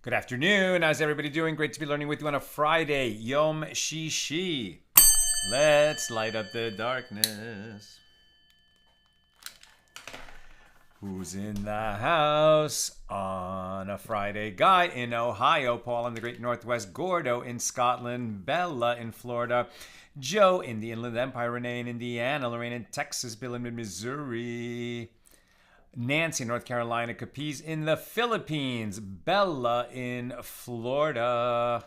Good afternoon. How's everybody doing? Great to be learning with you on a Friday, Yom Shishi. Let's light up the darkness. Who's in the house on a Friday? Guy in Ohio, Paul in the Great Northwest, Gordo in Scotland, Bella in Florida, Joe in the Inland Empire, Renee in Indiana, Lorraine in Texas, Bill in Missouri, Nancy in North Carolina, Capiz in the Philippines, Bella in Florida,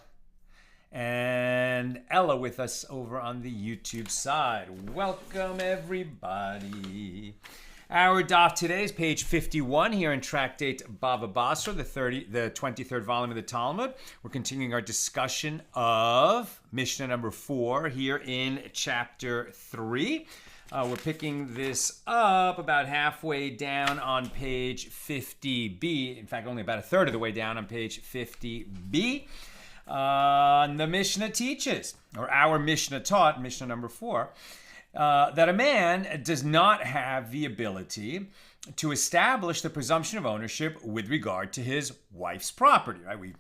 and Ella with us over on the YouTube side. Welcome, everybody. Our daf today is page 51 here in Tractate Bava Basra, the 23rd volume of the Talmud. We're continuing our discussion of Mishna number 4 here in chapter 3. We're picking this up about halfway down on page 50b. In fact, only about a third of the way down on page 50b. The Mishnah teaches, or our Mishnah taught, Mishnah number 4, that a man does not have the ability to establish the presumption of ownership with regard to his wife's property. Right? We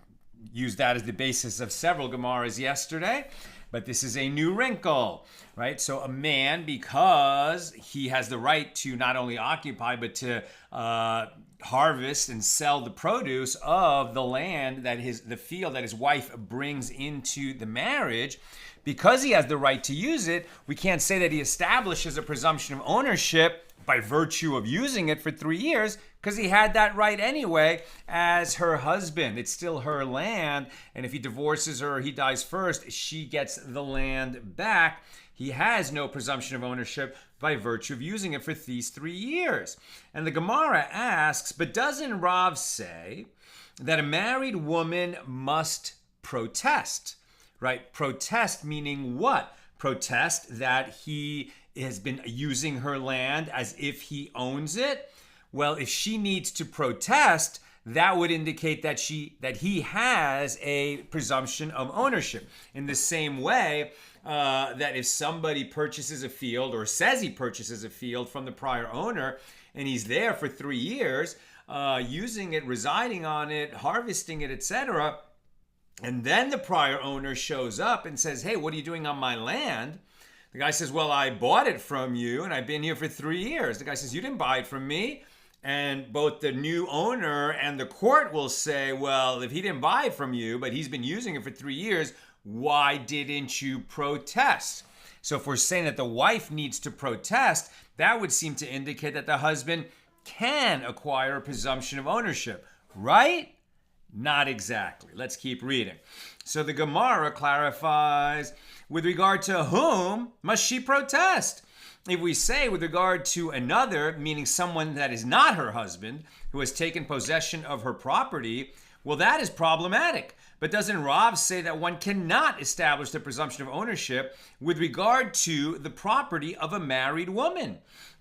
used that as the basis of several Gemaras yesterday. But this is a new wrinkle, right? So a man, because he has the right to not only occupy, but to harvest and sell the produce of the land the field that his wife brings into the marriage, because he has the right to use it, we can't say that he establishes a presumption of ownership by virtue of using it for 3 years, because he had that right anyway as her husband. It's still her land, and if he divorces her or he dies first, she gets the land back. He has no presumption of ownership by virtue of using it for these 3 years. And the Gemara asks, but doesn't Rav say that a married woman must protest? Right? Protest meaning what? Protest that he has been using her land as if he owns it. Well, if she needs to protest, that would indicate that he has a presumption of ownership. In the same way that if somebody purchases a field or says he purchases a field from the prior owner and he's there for 3 years, using it, residing on it, harvesting it, etc., and then the prior owner shows up and says, hey, what are you doing on my land? The guy says, well, I bought it from you and I've been here for 3 years. The guy says, you didn't buy it from me. And both the new owner and the court will say, well, if he didn't buy it from you, but he's been using it for 3 years, why didn't you protest? So if we're saying that the wife needs to protest, that would seem to indicate that the husband can acquire a presumption of ownership, right? Not exactly. Let's keep reading. So the Gemara clarifies, with regard to whom must she protest? If we say with regard to another, meaning someone that is not her husband, who has taken possession of her property, well, that is problematic. But doesn't Rav say that one cannot establish the presumption of ownership with regard to the property of a married woman,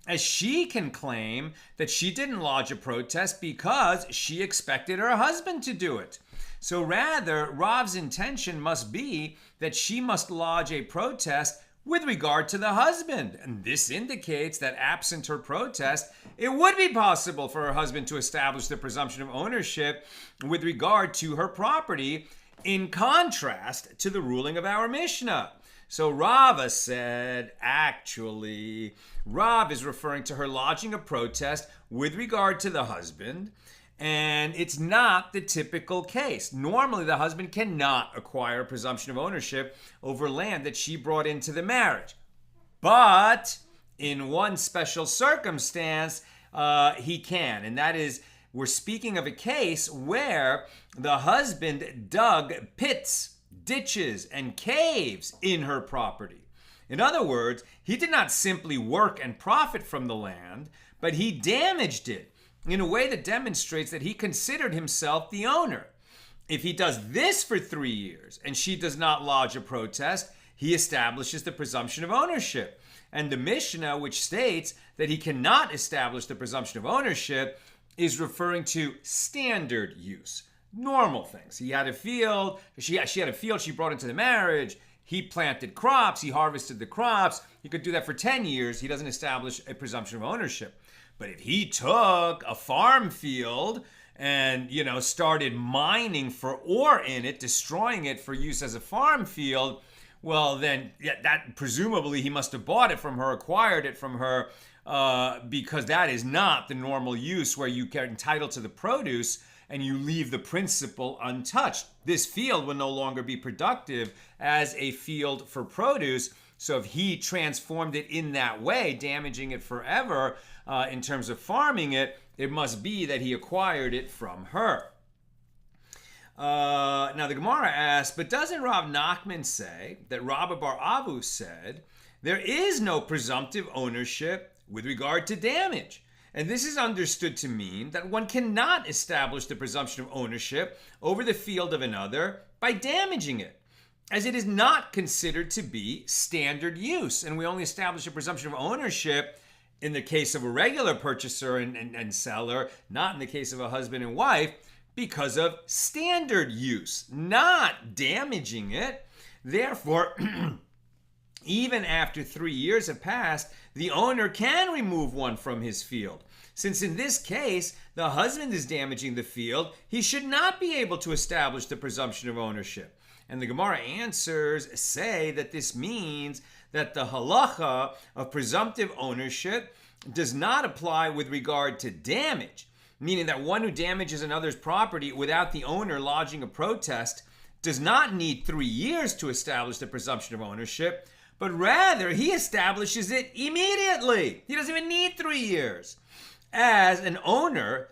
as she can claim that she didn't lodge a protest because she expected her husband to do it? So rather, Rav's intention must be that she must lodge a protest with regard to the husband. And this indicates that absent her protest, it would be possible for her husband to establish the presumption of ownership with regard to her property, in contrast to the ruling of our Mishnah. So Rava said, actually, Rav is referring to her lodging a protest with regard to the husband, and it's not the typical case. Normally, the husband cannot acquire a presumption of ownership over land that she brought into the marriage. But in one special circumstance, he can, and that is, we're speaking of a case where the husband dug pits, ditches, and caves in her property. In other words, he did not simply work and profit from the land, but he damaged it in a way that demonstrates that he considered himself the owner. If he does this for 3 years and she does not lodge a protest, he establishes the presumption of ownership. And the Mishnah, which states that he cannot establish the presumption of ownership, is referring to standard use, normal things. He had a field, she had a field she brought into the marriage, he planted crops, he harvested the crops, he could do that for 10 years, he doesn't establish a presumption of ownership. But if he took a farm field and, started mining for ore in it, destroying it for use as a farm field, well, then that presumably he must have bought it from her, acquired it from her, because that is not the normal use where you get entitled to the produce and you leave the principal untouched. This field will no longer be productive as a field for produce. So if he transformed it in that way, damaging it forever in terms of farming it, it must be that he acquired it from her. Now the Gemara asks, but doesn't Rav Nachman say that Rabba bar Avu said there is no presumptive ownership with regard to damage? And this is understood to mean that one cannot establish the presumption of ownership over the field of another by damaging it, as it is not considered to be standard use. And we only establish a presumption of ownership in the case of a regular purchaser and seller, not in the case of a husband and wife, because of standard use, not damaging it. Therefore, even after 3 years have passed, the owner can remove one from his field. Since in this case, the husband is damaging the field, he should not be able to establish the presumption of ownership. And the Gemara answers say that this means that the halacha of presumptive ownership does not apply with regard to damage, meaning that one who damages another's property without the owner lodging a protest does not need 3 years to establish the presumption of ownership, but rather he establishes it immediately. He doesn't even need 3 years. As an owner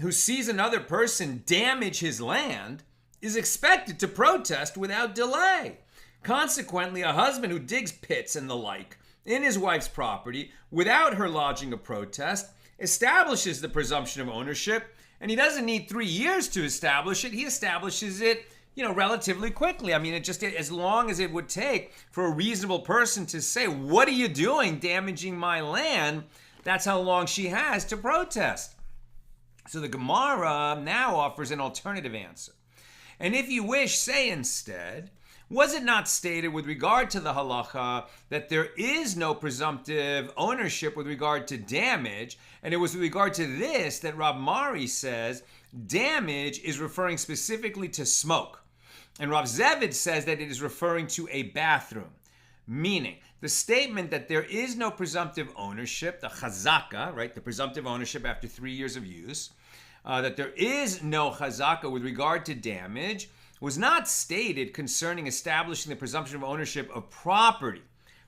who sees another person damage his land is expected to protest without delay. Consequently, a husband who digs pits and the like in his wife's property without her lodging a protest establishes the presumption of ownership, and he doesn't need 3 years to establish it. He establishes it, relatively quickly. I mean, it just as long as it would take for a reasonable person to say, "What are you doing, damaging my land?" That's how long she has to protest. So the Gemara now offers an alternative answer. And if you wish, say instead, was it not stated with regard to the halacha that there is no presumptive ownership with regard to damage? And it was with regard to this that Rab Mari says damage is referring specifically to smoke. And Rav Zevid says that it is referring to a bathroom. Meaning, the statement that there is no presumptive ownership, the hazaka, right, the presumptive ownership after 3 years of use, that there is no hazaka with regard to damage, was not stated concerning establishing the presumption of ownership of property.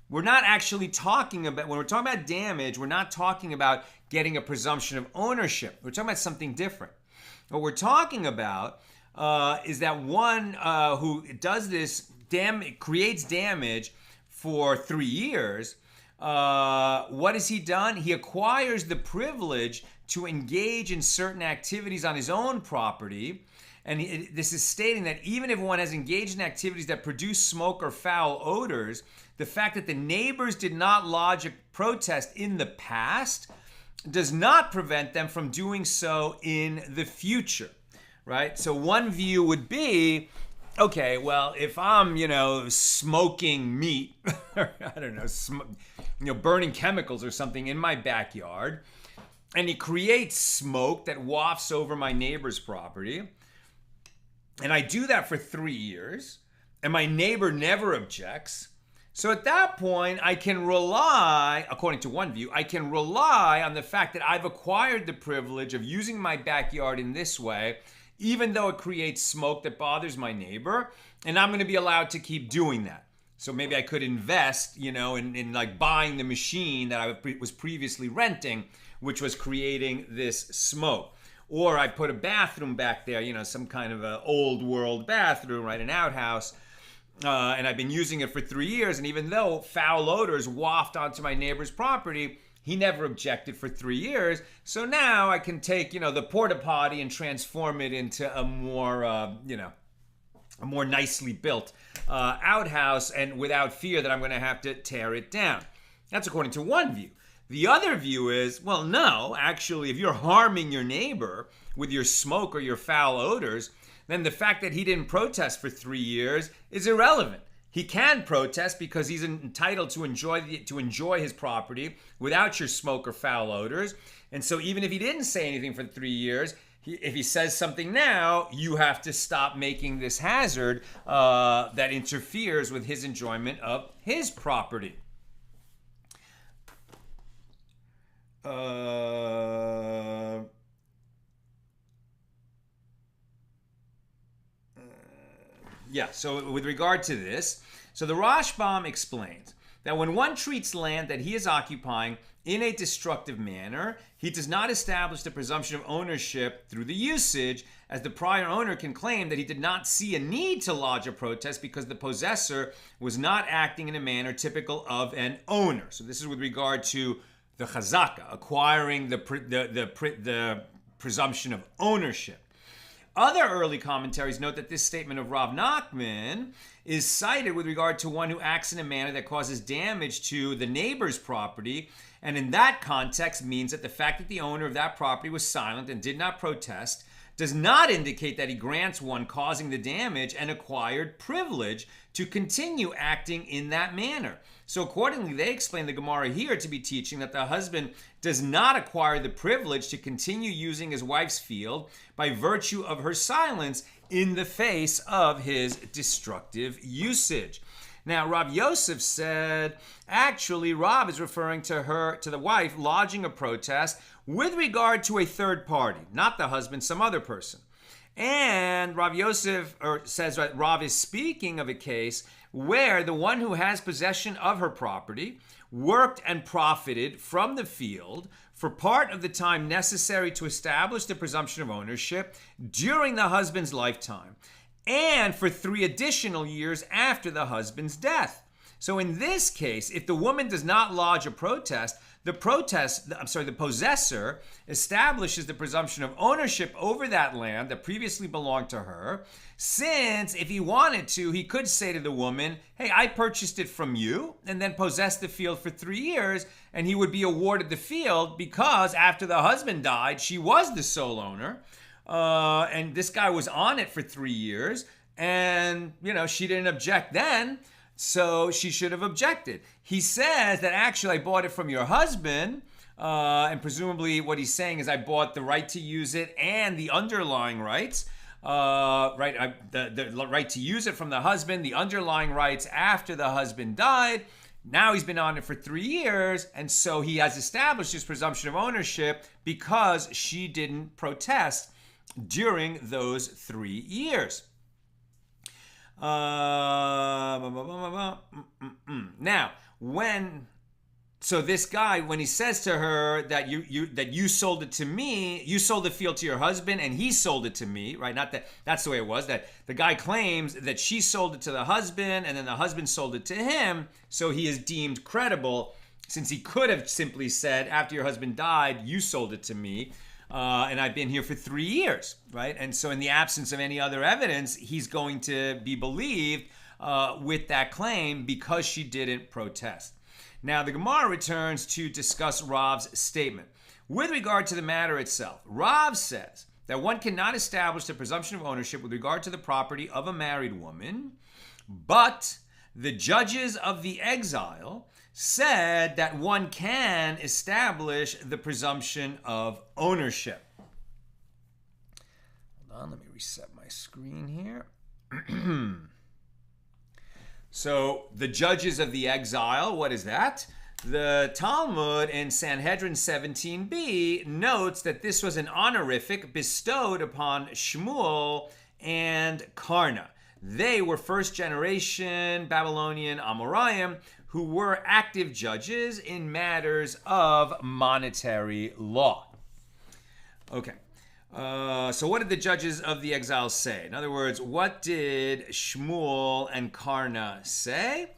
We're not actually talking about, when we're talking about damage, we're not talking about getting a presumption of ownership. We're talking about something different. What we're talking about is that one who does this, creates damage for 3 years, what has he done? He acquires the privilege to engage in certain activities on his own property. And this is stating that even if one has engaged in activities that produce smoke or foul odors, the fact that the neighbors did not lodge a protest in the past does not prevent them from doing so in the future, right? So one view would be, okay, well, if I'm, smoking meat, I don't know, burning chemicals or something in my backyard, and it creates smoke that wafts over my neighbor's property, and I do that for 3 years, and my neighbor never objects. So at that point, I can rely, according to one view, I can rely on the fact that I've acquired the privilege of using my backyard in this way, even though it creates smoke that bothers my neighbor, and I'm going to be allowed to keep doing that. So maybe I could invest, in like buying the machine that I was previously renting, which was creating this smoke. Or I put a bathroom back there, some kind of an old world bathroom, right, an outhouse, and I've been using it for 3 years, and even though foul odors waft onto my neighbor's property, he never objected for 3 years. So now I can take, the porta potty and transform it into a more nicely built outhouse, and without fear that I'm going to have to tear it down. That's according to one view. The other view is, well, no, actually, if you're harming your neighbor with your smoke or your foul odors, then the fact that he didn't protest for 3 years is irrelevant. He can protest because he's entitled to enjoy his property without your smoke or foul odors. And so even if he didn't say anything for 3 years, if he says something now, you have to stop making this hazard that interferes with his enjoyment of his property. So with regard to this, so the Rashbam explains that when one treats land that he is occupying in a destructive manner, he does not establish the presumption of ownership through the usage, as the prior owner can claim that he did not see a need to lodge a protest because the possessor was not acting in a manner typical of an owner. So this is with regard to the hazaka, acquiring the presumption of ownership. Other early commentaries note that this statement of Rav Nachman is cited with regard to one who acts in a manner that causes damage to the neighbor's property, and in that context means that the fact that the owner of that property was silent and did not protest does not indicate that he grants one causing the damage an acquired privilege to continue acting in that manner. So accordingly, they explain the Gemara here to be teaching that the husband does not acquire the privilege to continue using his wife's field by virtue of her silence in the face of his destructive usage. Now, Rav Yosef said, actually, Rav is referring to the wife lodging a protest with regard to a third party, not the husband, some other person. And Rav Yosef says that Rav is speaking of a case where the one who has possession of her property worked and profited from the field for part of the time necessary to establish the presumption of ownership during the husband's lifetime, and for 3 additional years after the husband's death. So in this case, if the woman does not lodge a protest, the possessor establishes the presumption of ownership over that land that previously belonged to her, since if he wanted to, he could say to the woman, hey, I purchased it from you, and then possess the field for 3 years, and he would be awarded the field because after the husband died, she was the sole owner, and this guy was on it for 3 years, and, she didn't object then, so she should have objected. He says that actually I bought it from your husband, and presumably what he's saying is I bought the right to use it and the underlying rights, the right to use it from the husband, the underlying rights after the husband died. Now he's been on it for 3 years, and so he has established his presumption of ownership because she didn't protest during those 3 years. Now, so this guy, when he says to her that you sold it to me, you sold the field to your husband and he sold it to me, right? Not that that's the way it was, that the guy claims that she sold it to the husband and then the husband sold it to him, so he is deemed credible, since he could have simply said, after your husband died, you sold it to me. And I've been here for 3 years, right? And so in the absence of any other evidence, he's going to be believed with that claim because she didn't protest. Now, the Gemara returns to discuss Rav's statement. With regard to the matter itself, Rav says that one cannot establish the presumption of ownership with regard to the property of a married woman, but the judges of the Exile said that one can establish the presumption of ownership. Hold on, let me reset my screen here. So, the judges of the Exile, what is that? The Talmud in Sanhedrin 17b notes that this was an honorific bestowed upon Shmuel and Karna. They were first generation Babylonian Amoraim who were active judges in matters of monetary law. Okay, so what did the judges of the Exile say? In other words, what did Shmuel and Karna say?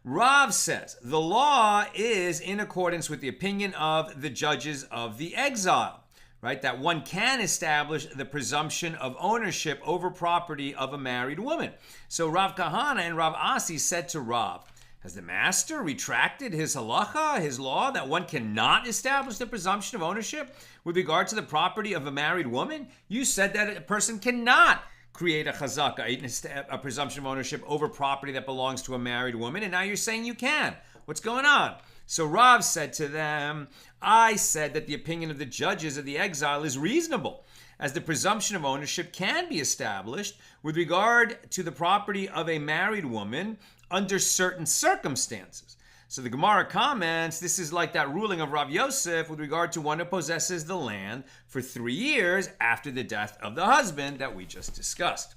Rav says, the law is in accordance with the opinion of the judges of the Exile, right? That one can establish the presumption of ownership over property of a married woman. So Rav Kahana and Rav Asi said to Rav, has the master retracted his halacha, his law, that one cannot establish the presumption of ownership with regard to the property of a married woman? You said that a person cannot create a hazaka, a presumption of ownership over property that belongs to a married woman, and now you're saying you can. What's going on? So Rav said to them, I said that the opinion of the judges of the exile is reasonable, as the presumption of ownership can be established with regard to the property of a married woman under certain circumstances. So the Gemara comments, this is like that ruling of Rav Yosef with regard to one who possesses the land for 3 years after the death of the husband that we just discussed.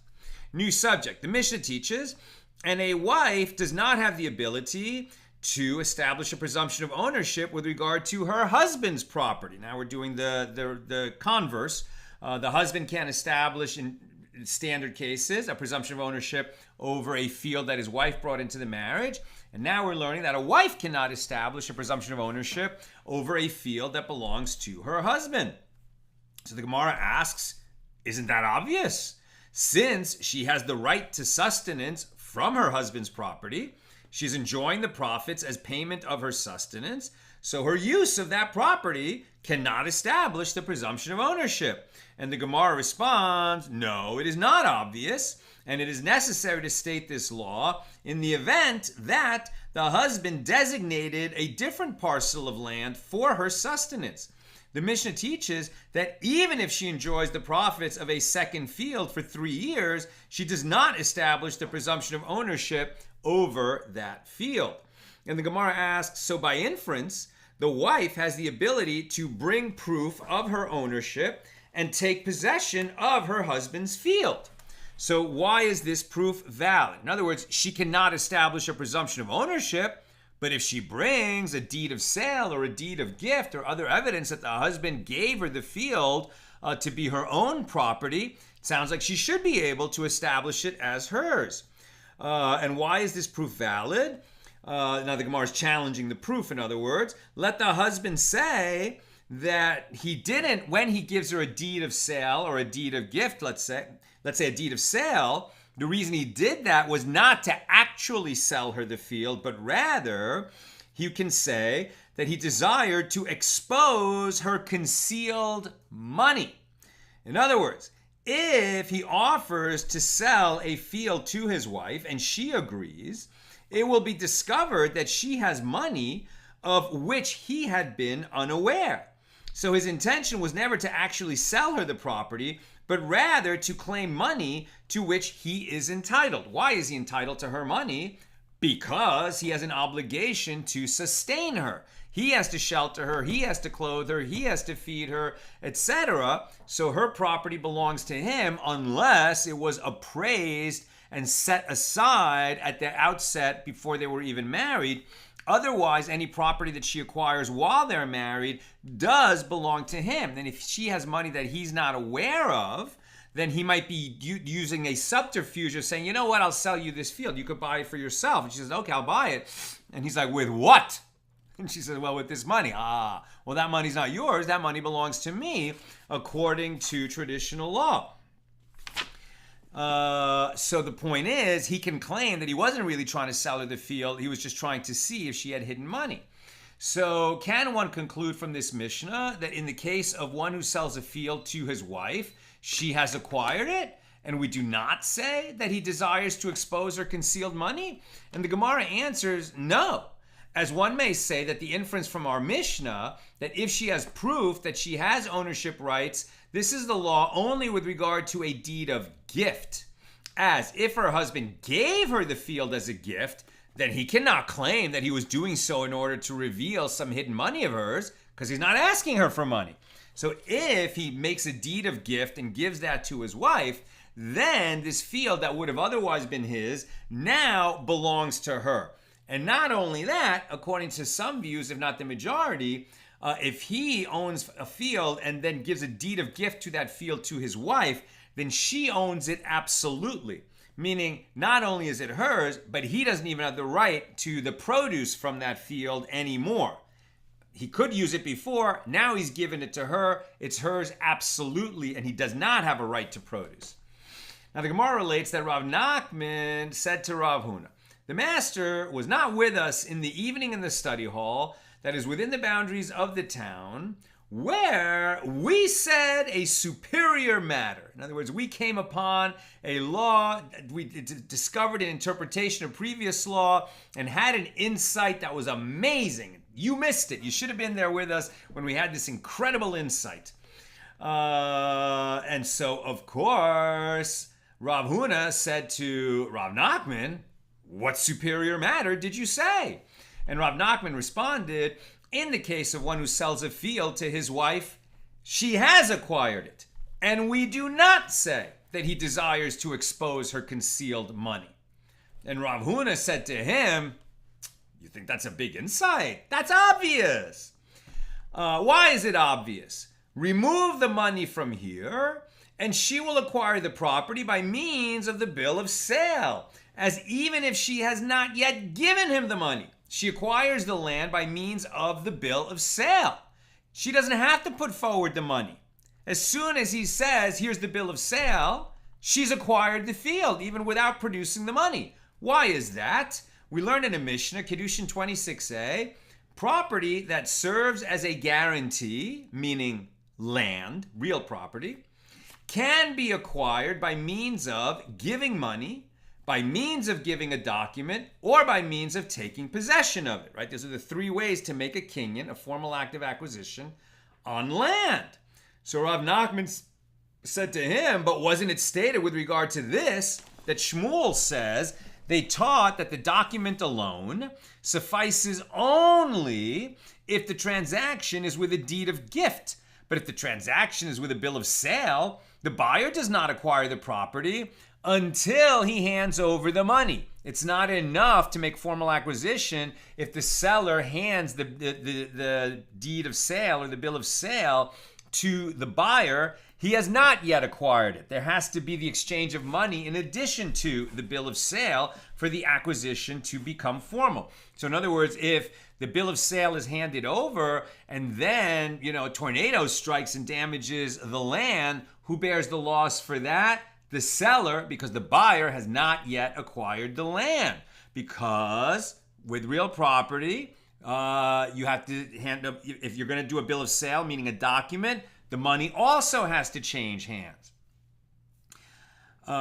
New subject. The Mishnah teaches, and a wife does not have the ability to establish a presumption of ownership with regard to her husband's property. Now we're doing the converse. The husband can't establish in standard cases a presumption of ownership over a field that his wife brought into the marriage. And now we're learning that a wife cannot establish a presumption of ownership over a field that belongs to her husband. So the Gemara asks, isn't that obvious? Since she has the right to sustenance from her husband's property, she's enjoying the profits as payment of her sustenance, so her use of that property cannot establish the presumption of ownership. And the Gemara responds, no, it is not obvious, and it is necessary to state this law in the event that the husband designated a different parcel of land for her sustenance. The Mishnah teaches that even if she enjoys the profits of a second field for 3 years, she does not establish the presumption of ownership over that field. And the Gemara asks, so by inference, the wife has the ability to bring proof of her ownership and take possession of her husband's field. So why is this proof valid? In other words, she cannot establish a presumption of ownership, but if she brings a deed of sale or a deed of gift or other evidence that the husband gave her the field to be her own property, it sounds like she should be able to establish it as hers. And why is this proof valid? Now the Gemara is challenging the proof, in other words. Let the husband say that he didn't, when he gives her a deed of sale or a deed of gift, let's say a deed of sale, the reason he did that was not to actually sell her the field, but rather you can say that he desired to expose her concealed money. In other words, if he offers to sell a field to his wife and she agrees, it will be discovered that she has money of which he had been unaware. So his intention was never to actually sell her the property, but rather to claim money to which he is entitled. Why is he entitled to her money? Because he has an obligation to sustain her. He has to shelter her, he has to clothe her, he has to feed her, etc. So her property belongs to him unless it was appraised and set aside at the outset before they were even married. Otherwise, any property that she acquires while they're married does belong to him. And if she has money that he's not aware of, then he might be using a subterfuge of saying, you know what, I'll sell you this field. You could buy it for yourself. And she says, okay, I'll buy it. And he's like, with what? And she says, well, with this money. Well, that money's not yours. That money belongs to me, according to traditional law. So the point is, he can claim that he wasn't really trying to sell her the field. He was just trying to see if she had hidden money. So can one conclude from this Mishnah that in the case of one who sells a field to his wife, she has acquired it? And we do not say that he desires to expose her concealed money? And the Gemara answers no. As one may say that the inference from our Mishnah, that if she has proof that she has ownership rights, this is the law only with regard to a deed of gift. As if her husband gave her the field as a gift, then he cannot claim that he was doing so in order to reveal some hidden money of hers, because he's not asking her for money. So if he makes a deed of gift and gives that to his wife, then this field that would have otherwise been his now belongs to her. And not only that, according to some views, if not the majority, if he owns a field and then gives a deed of gift to that field to his wife, then she owns it absolutely. Meaning, not only is it hers, but he doesn't even have the right to the produce from that field anymore. He could use it before, now he's given it to her, it's hers absolutely, and he does not have a right to produce. Now the Gemara relates that Rav Nachman said to Rav Huna, the master was not with us in the evening in the study hall that is within the boundaries of the town, where we said a superior matter. In other words, we came upon a law, we discovered an interpretation of previous law and had an insight that was amazing, You missed it. You should have been there with us when we had this incredible insight. And so, of course, Rav Huna said to Rav Nachman, what superior matter did you say? And Rav Nachman responded, in the case of one who sells a field to his wife, she has acquired it. And we do not say that he desires to expose her concealed money. And Rav Huna said to him, you think that's a big insight? That's obvious. Why is it obvious? Remove the money from here, and she will acquire the property by means of the bill of sale, as even if she has not yet given him the money, she acquires the land by means of the bill of sale. She doesn't have to put forward the money. As soon as he says, here's the bill of sale, she's acquired the field, even without producing the money. Why is that? We learn in a Mishna, Kedushin 26a, property that serves as a guarantee, meaning land, real property, can be acquired by means of giving money, by means of giving a document, or by means of taking possession of it, right? Those are the three ways to make a kinyan, a formal act of acquisition, on land. So Rav Nachman said to him, but wasn't it stated with regard to this, that Shmuel says they taught that the document alone suffices only if the transaction is with a deed of gift. But if the transaction is with a bill of sale, the buyer does not acquire the property until he hands over the money. It's not enough to make formal acquisition if the seller hands the deed of sale or the bill of sale to the buyer. He has not yet acquired it. There has to be the exchange of money in addition to the bill of sale for the acquisition to become formal. So in other words, if the bill of sale is handed over and then, a tornado strikes and damages the land, who bears the loss for that? The seller, because the buyer has not yet acquired the land. Because with real property, you have to hand up, if you're going to do a bill of sale, meaning a document, the money also has to change hands. So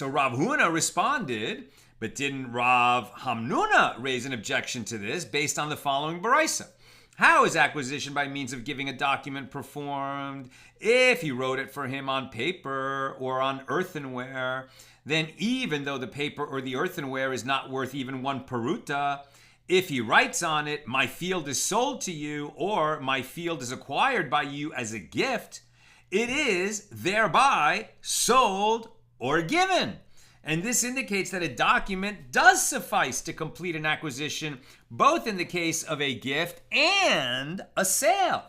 Rav Huna responded, but didn't Rav Hamnuna raise an objection to this based on the following baraisa? How is acquisition by means of giving a document performed? If he wrote it for him on paper or on earthenware, then even though the paper or the earthenware is not worth even one peruta, if he writes on it, my field is sold to you, or my field is acquired by you as a gift, it is thereby sold or given. And this indicates that a document does suffice to complete an acquisition, both in the case of a gift and a sale.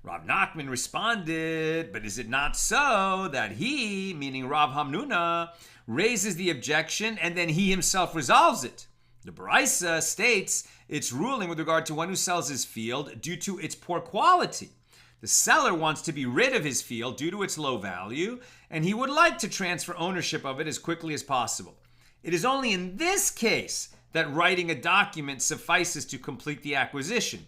Rav Nachman responded, but is it not so that he, meaning Rav Hamnuna, raises the objection and then he himself resolves it? The Baraisa states its ruling with regard to one who sells his field due to its poor quality. The seller wants to be rid of his field due to its low value, and he would like to transfer ownership of it as quickly as possible. It is only in this case that writing a document suffices to complete the acquisition.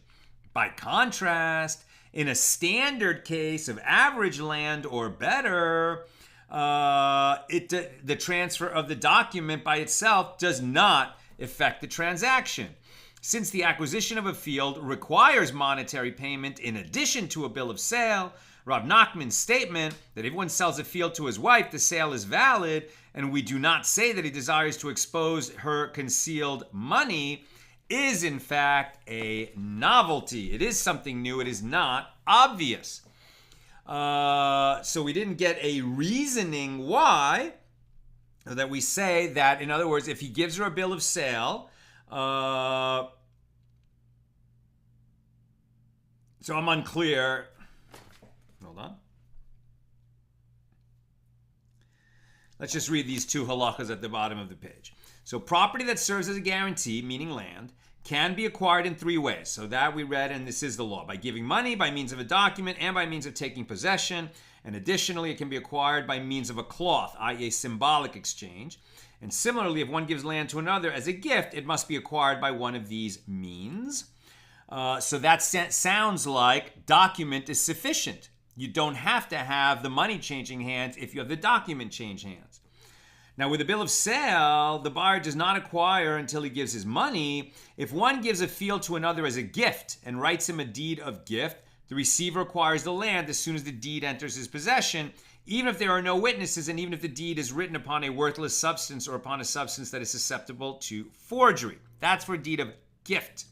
By contrast, in a standard case of average land or better, the transfer of the document by itself does not affect the transaction. Since the acquisition of a field requires monetary payment in addition to a bill of sale, Rav Nachman's statement that if one sells a field to his wife, the sale is valid, and we do not say that he desires to expose her concealed money, is in fact a novelty. It is something new. It is not obvious. So we didn't get a reasoning why that we say that, in other words, if he gives her a bill of sale, so I'm unclear. Hold on. Let's just read these two halachas at the bottom of the page. So property that serves as a guarantee, meaning land, can be acquired in three ways. So that we read, and this is the law: by giving money, by means of a document, and by means of taking possession. And additionally, it can be acquired by means of a cloth, i.e. a symbolic exchange. And similarly, if one gives land to another as a gift, it must be acquired by one of these means. So that sounds like document is sufficient. You don't have to have the money changing hands if you have the document change hands. Now, with a bill of sale, the buyer does not acquire until he gives his money. If one gives a field to another as a gift and writes him a deed of gift, the receiver acquires the land as soon as the deed enters his possession, even if there are no witnesses and even if the deed is written upon a worthless substance or upon a substance that is susceptible to forgery. That's for a deed of gift.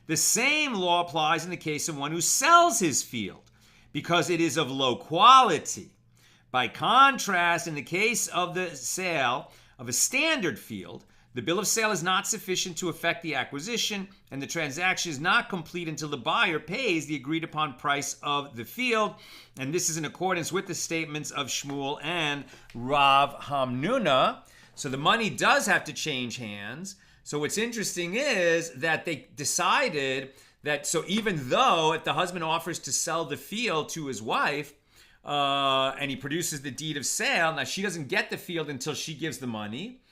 The same law applies in the case of one who sells his field because it is of low quality. By contrast, in the case of the sale of a standard field, the bill of sale is not sufficient to effect the acquisition, and the transaction is not complete until the buyer pays the agreed upon price of the field. And this is in accordance with the statements of Shmuel and Rav Hamnuna. So the money does have to change hands. So what's interesting is that they decided that, so even though if the husband offers to sell the field to his wife, and he produces the deed of sale, now she doesn't get the field until she gives the money.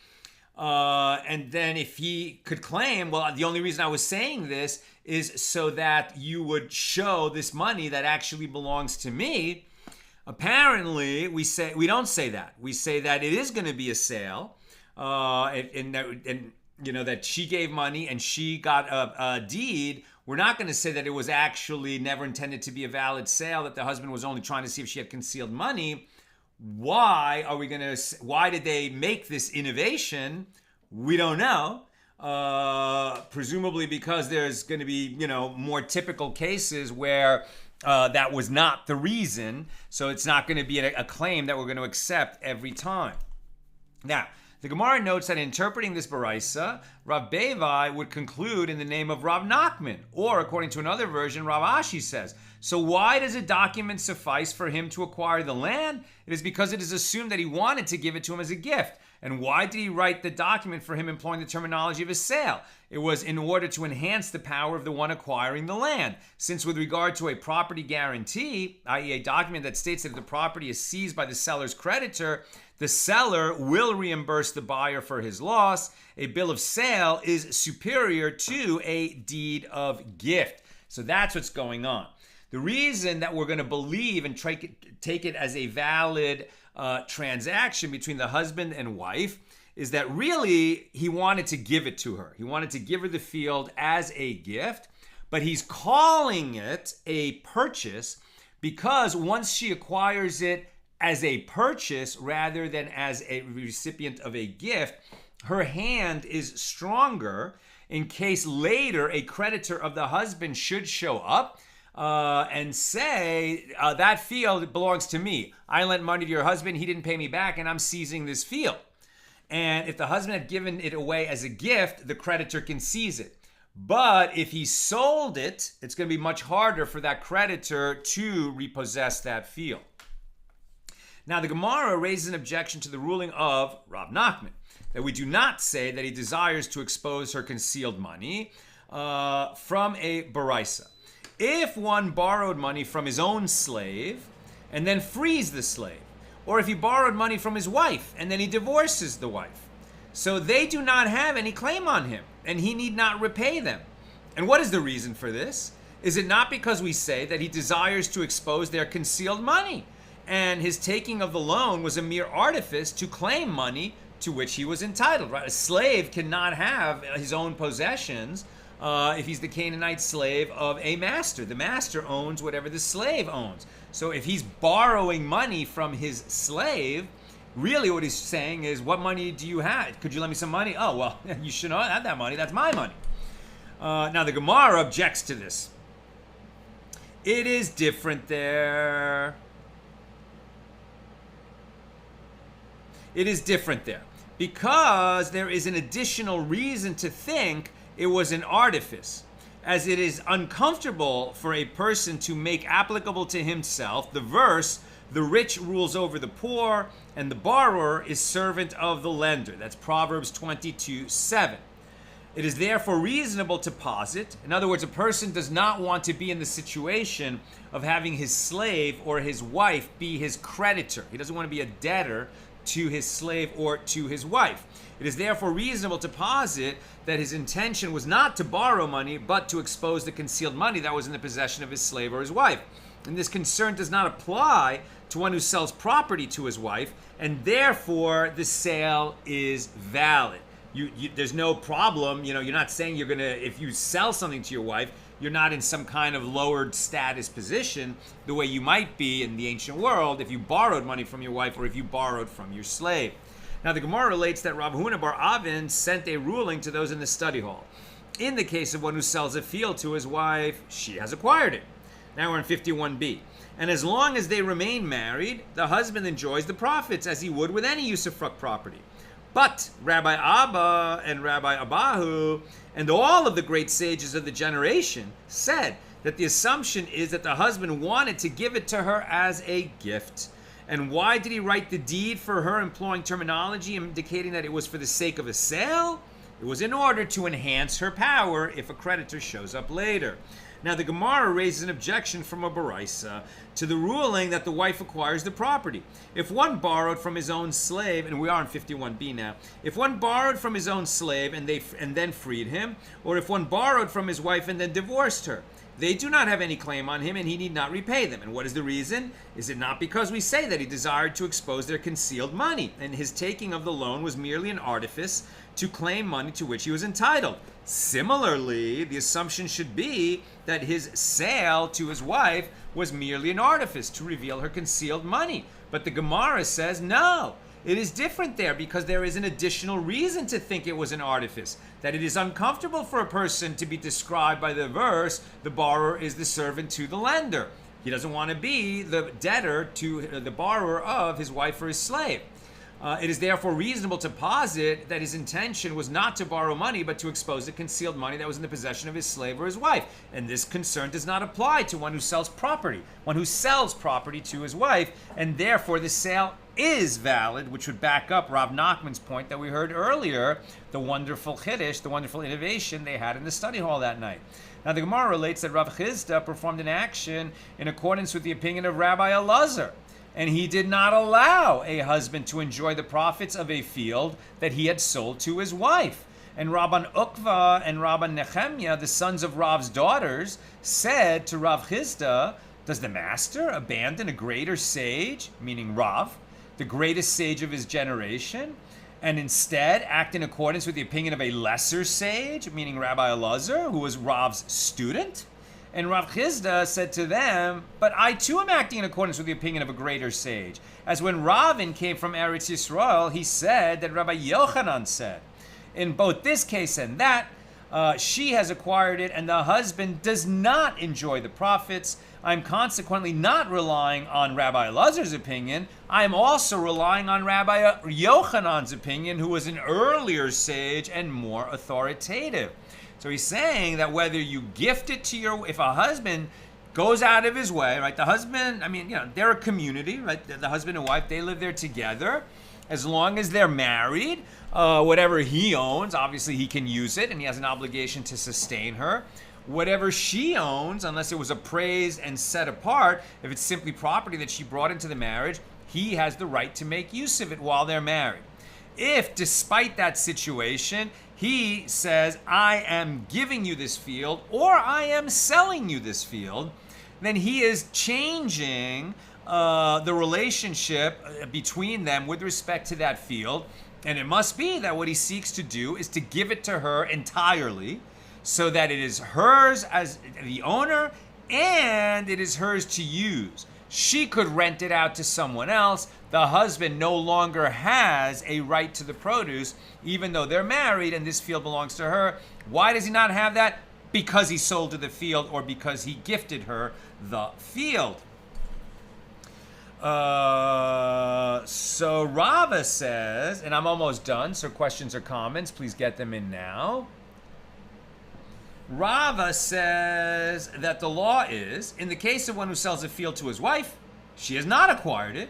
And then if he could claim, well, the only reason I was saying this is so that you would show this money that actually belongs to me. Apparently, we don't say that. We say that it is going to be a sale, and you know that she gave money and she got a deed. We're not going to say that it was actually never intended to be a valid sale, that the husband was only trying to see if she had concealed money. Why did they make this innovation? We don't know. Presumably because there's going to be, more typical cases where that was not the reason. So it's not going to be a claim that we're going to accept every time. Now, the Gemara notes that interpreting this Baraisa, Rav Bava would conclude in the name of Rav Nachman, or according to another version, Rav Ashi says, so why does a document suffice for him to acquire the land? It is because it is assumed that he wanted to give it to him as a gift. And why did he write the document for him employing the terminology of a sale? It was in order to enhance the power of the one acquiring the land. Since with regard to a property guarantee, i.e. a document that states that if the property is seized by the seller's creditor, the seller will reimburse the buyer for his loss. A bill of sale is superior to a deed of gift. So that's what's going on. The reason that we're going to believe and take it as a valid transaction between the husband and wife is that really he wanted to give it to her. He wanted to give her the field as a gift, but he's calling it a purchase because once she acquires it as a purchase rather than as a recipient of a gift, her hand is stronger in case later a creditor of the husband should show up and say, that field belongs to me. I lent money to your husband, he didn't pay me back, and I'm seizing this field. And if the husband had given it away as a gift, the creditor can seize it. But if he sold it, it's going to be much harder for that creditor to repossess that field. Now, the Gemara raises an objection to the ruling of Rav Nachman, that we do not say that he desires to expose her concealed money from a baraisa. If one borrowed money from his own slave and then frees the slave, or if he borrowed money from his wife and then he divorces the wife, so they do not have any claim on him and he need not repay them. And what is the reason for this? Is it not because we say that he desires to expose their concealed money and his taking of the loan was a mere artifice to claim money to which he was entitled, right? A slave cannot have his own possessions if he's the Canaanite slave of a master. The master owns whatever the slave owns. So if he's borrowing money from his slave, really what he's saying is, what money do you have? Could you lend me some money? Oh, well, you should not have that money. That's my money. Now, the Gemara objects to this. It is different there. It is different there because there is an additional reason to think it was an artifice, as it is uncomfortable for a person to make applicable to himself the verse, the rich rules over the poor and the borrower is servant of the lender. That's Proverbs 22:7. It is therefore reasonable to posit, in other words, a person does not want to be in the situation of having his slave or his wife be his creditor. He doesn't want to be a debtor to his slave or to his wife. It is therefore reasonable to posit that his intention was not to borrow money, but to expose the concealed money that was in the possession of his slave or his wife. And this concern does not apply to one who sells property to his wife, and therefore the sale is valid. There's no problem. You're not saying you're going to, if you sell something to your wife, you're not in some kind of lowered status position the way you might be in the ancient world if you borrowed money from your wife or if you borrowed from your slave. Now the Gemara relates that Rav Huna bar Avin sent a ruling to those in the study hall. In the case of one who sells a field to his wife, she has acquired it. Now we're in 51b. And as long as they remain married, the husband enjoys the profits as he would with any usufruct property. But Rabbi Abba and Rabbi Abahu and all of the great sages of the generation said that the assumption is that the husband wanted to give it to her as a gift. And why did he write the deed for her, employing terminology indicating that it was for the sake of a sale? It was in order to enhance her power if a creditor shows up later. Now the Gemara raises an objection from a Baraisa to the ruling that the wife acquires the property. If one borrowed from his own slave, and we are in 51b now, if one borrowed from his own slave and then freed him, or if one borrowed from his wife and then divorced her, they do not have any claim on him and he need not repay them. And what is the reason? Is it not because we say that he desired to expose their concealed money and his taking of the loan was merely an artifice to claim money to which he was entitled? Similarly, the assumption should be that his sale to his wife was merely an artifice to reveal her concealed money. But the Gemara says no. It is different there because there is an additional reason to think it was an artifice, that it is uncomfortable for a person to be described by the verse, the borrower is the servant to the lender. He doesn't want to be the debtor to the borrower of his wife or his slave. It is therefore reasonable to posit that his intention was not to borrow money, but to expose the concealed money that was in the possession of his slave or his wife. And this concern does not apply to one who sells property, to his wife, and therefore the sale is valid, which would back up Rav Nachman's point that we heard earlier, the wonderful chiddush, the wonderful innovation they had in the study hall that night. Now the Gemara relates that Rav Chisda performed an action in accordance with the opinion of Rabbi Elazar, and he did not allow a husband to enjoy the profits of a field that he had sold to his wife. And Rabban Ukva and Rabban Nehemiah, the sons of Rav's daughters, said to Rav Chisda, does the master abandon a greater sage, meaning Rav, the greatest sage of his generation, and instead act in accordance with the opinion of a lesser sage, meaning Rabbi Elazar, who was Rav's student? And Rav Chisda said to them, but I too am acting in accordance with the opinion of a greater sage. As when Ravin came from Eretz Yisrael, he said that Rabbi Yochanan said. In both this case and that, she has acquired it and the husband does not enjoy the profits. I'm consequently not relying on Rabbi Elazar's opinion. I'm also relying on Rabbi Yochanan's opinion, who was an earlier sage and more authoritative. So he's saying that whether you gift it to if a husband goes out of his way, right? The husband, they're a community, right? The husband and wife, they live there together. As long as they're married, whatever he owns, obviously he can use it and he has an obligation to sustain her. Whatever she owns, unless it was appraised and set apart, if it's simply property that she brought into the marriage, he has the right to make use of it while they're married. If, despite that situation, he says, I am giving you this field or I am selling you this field, then he is changing the relationship between them with respect to that field. And it must be that what he seeks to do is to give it to her entirely so that it is hers as the owner and it is hers to use. She could rent it out to someone else. The husband no longer has a right to the produce, even though they're married and this field belongs to her. Why does he not have that? Because he sold her the field or because he gifted her the field. So Rava says, and I'm almost done, so questions or comments, please get them in now. Rava says that the law is, in the case of one who sells a field to his wife, she has not acquired it,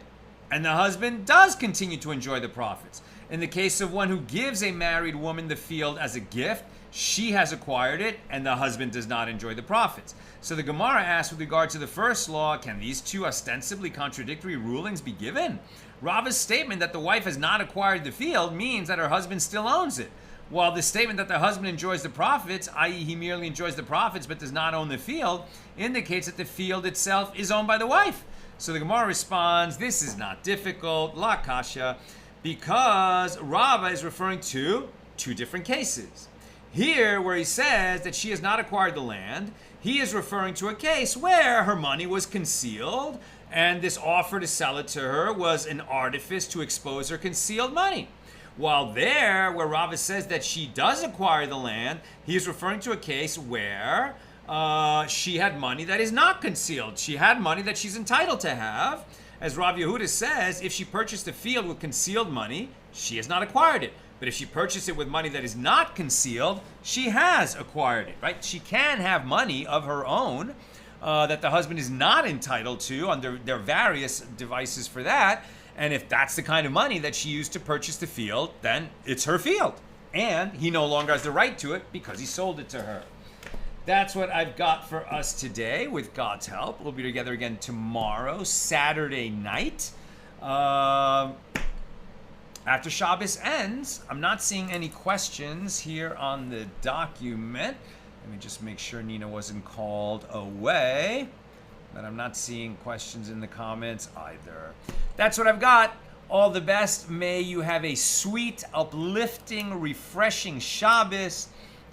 and the husband does continue to enjoy the profits. In the case of one who gives a married woman the field as a gift, she has acquired it, and the husband does not enjoy the profits. So the Gemara asks, with regard to the first law, can these two ostensibly contradictory rulings be given? Rava's statement that the wife has not acquired the field means that her husband still owns it, while the statement that the husband enjoys the profits, i.e. he merely enjoys the profits but does not own the field, indicates that the field itself is owned by the wife. So the Gemara responds, this is not difficult, la kasha, because Rava is referring to two different cases. Here, where he says that she has not acquired the land, he is referring to a case where her money was concealed, and this offer to sell it to her was an artifice to expose her concealed money. While there, where Rava says that she does acquire the land, he is referring to a case where she had money that is not concealed. She had money that she's entitled to have. As Rav Yehuda says, if she purchased a field with concealed money, she has not acquired it. But if she purchased it with money that is not concealed, she has acquired it, right? She can have money of her own that the husband is not entitled to under their various devices for that. And if that's the kind of money that she used to purchase the field, then it's her field. And he no longer has the right to it because he sold it to her. That's what I've got for us today. With God's help, we'll be together again tomorrow, Saturday night. After Shabbos ends, I'm not seeing any questions here on the document. Let me just make sure Nina wasn't called away. But I'm not seeing questions in the comments either. That's what I've got. All the best. May you have a sweet, uplifting, refreshing Shabbos.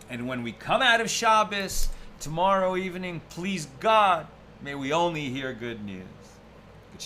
And when we come out of Shabbos tomorrow evening, please God, may we only hear good news.